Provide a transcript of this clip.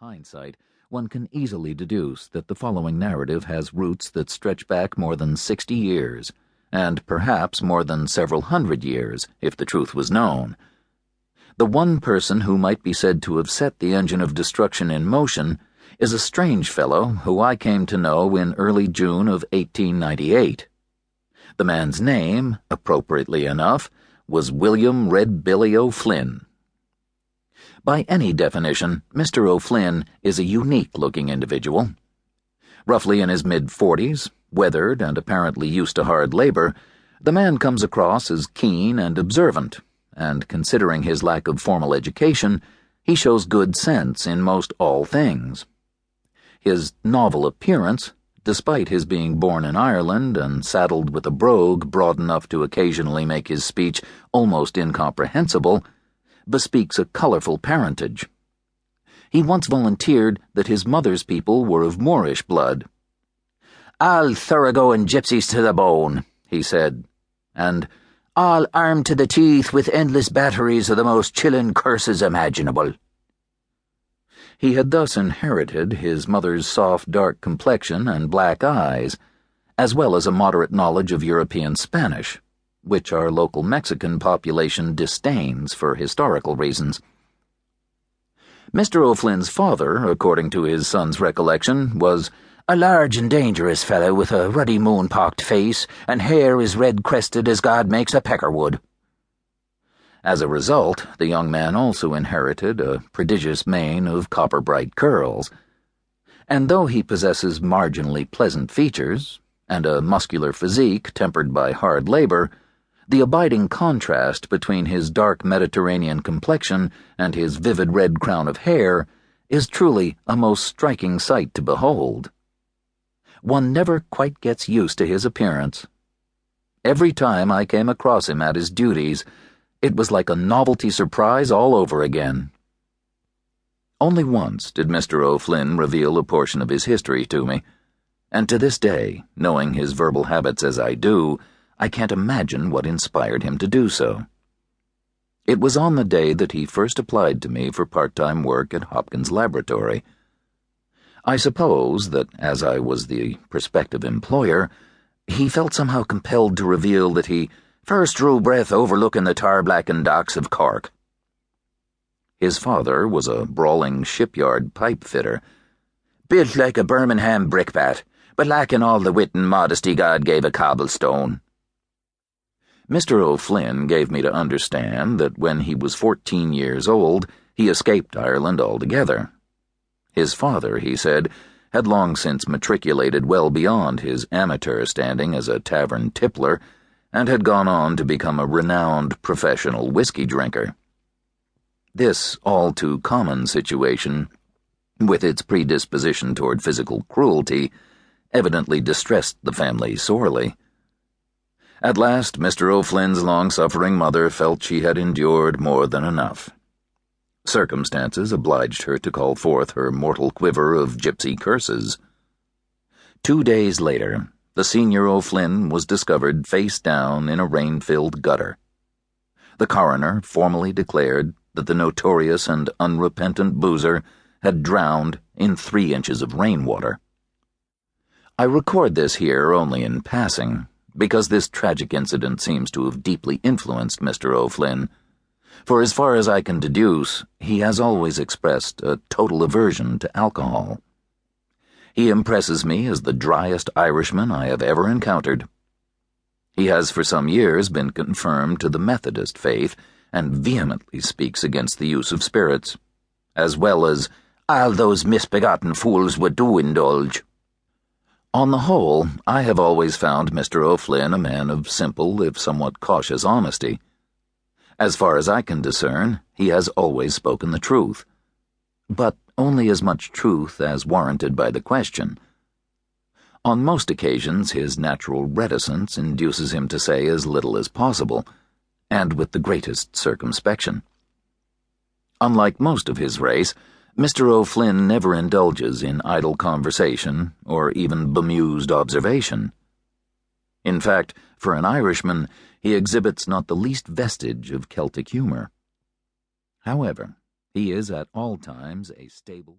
hindsight, one can easily deduce that the following narrative has roots that stretch back more than 60 years, and perhaps more than several hundred years, if the truth was known. The one person who might be said to have set the engine of destruction in motion is a strange fellow who I came to know in early June of 1898. The man's name, appropriately enough, was William Red Billy O'Flynn. By any definition, Mr. O'Flynn is a unique-looking individual. Roughly in his mid-40s, weathered and apparently used to hard labor, the man comes across as keen and observant, and considering his lack of formal education, he shows good sense in most all things. His novel appearance, despite his being born in Ireland and saddled with a brogue broad enough to occasionally make his speech almost incomprehensible, bespeaks a colorful parentage. He once volunteered that his mother's people were of Moorish blood. "All thoroughgoing gypsies to the bone," he said, and "all armed to the teeth with endless batteries of the most chilling curses imaginable." He had thus inherited his mother's soft, dark complexion and black eyes, as well as a moderate knowledge of European Spanish, which our local Mexican population disdains for historical reasons. Mr. O'Flynn's father, according to his son's recollection, was a large and dangerous fellow with a ruddy moon-pocked face and hair as red-crested as God makes a peckerwood. As a result, the young man also inherited a prodigious mane of copper-bright curls, and though he possesses marginally pleasant features and a muscular physique tempered by hard labor, the abiding contrast between his dark Mediterranean complexion and his vivid red crown of hair is truly a most striking sight to behold. One never quite gets used to his appearance. Every time I came across him at his duties, it was like a novelty surprise all over again. Only once did Mr. O'Flynn reveal a portion of his history to me, and to this day, knowing his verbal habits as I do, I can't imagine what inspired him to do so. It was on the day that he first applied to me for part-time work at Hopkins Laboratory. I suppose that, as I was the prospective employer, he felt somehow compelled to reveal that he first drew breath overlooking the tar-blackened docks of Cork. His father was a brawling shipyard pipe fitter, built like a Birmingham brickbat, but lacking all the wit and modesty God gave a cobblestone. Mr. O'Flynn gave me to understand that when he was 14 years old, he escaped Ireland altogether. His father, he said, had long since matriculated well beyond his amateur standing as a tavern tippler, and had gone on to become a renowned professional whiskey drinker. This all-too-common situation, with its predisposition toward physical cruelty, evidently distressed the family sorely. At last, Mr. O'Flynn's long-suffering mother felt she had endured more than enough. Circumstances obliged her to call forth her mortal quiver of gypsy curses. 2 days later, the senior O'Flynn was discovered face down in a rain-filled gutter. The coroner formally declared that the notorious and unrepentant boozer had drowned in 3 inches of rainwater. I record this here only in passing, because this tragic incident seems to have deeply influenced Mr. O'Flynn, for as far as I can deduce, he has always expressed a total aversion to alcohol. He impresses me as the driest Irishman I have ever encountered. He has for some years been confirmed to the Methodist faith and vehemently speaks against the use of spirits, as well as all those misbegotten fools would do indulge. On the whole, I have always found Mr. O'Flynn a man of simple, if somewhat cautious honesty. As far as I can discern, he has always spoken the truth, but only as much truth as warranted by the question. On most occasions, his natural reticence induces him to say as little as possible, and with the greatest circumspection. Unlike most of his race, Mr. O'Flynn never indulges in idle conversation or even bemused observation. In fact, for an Irishman, he exhibits not the least vestige of Celtic humor. However, he is at all times a stable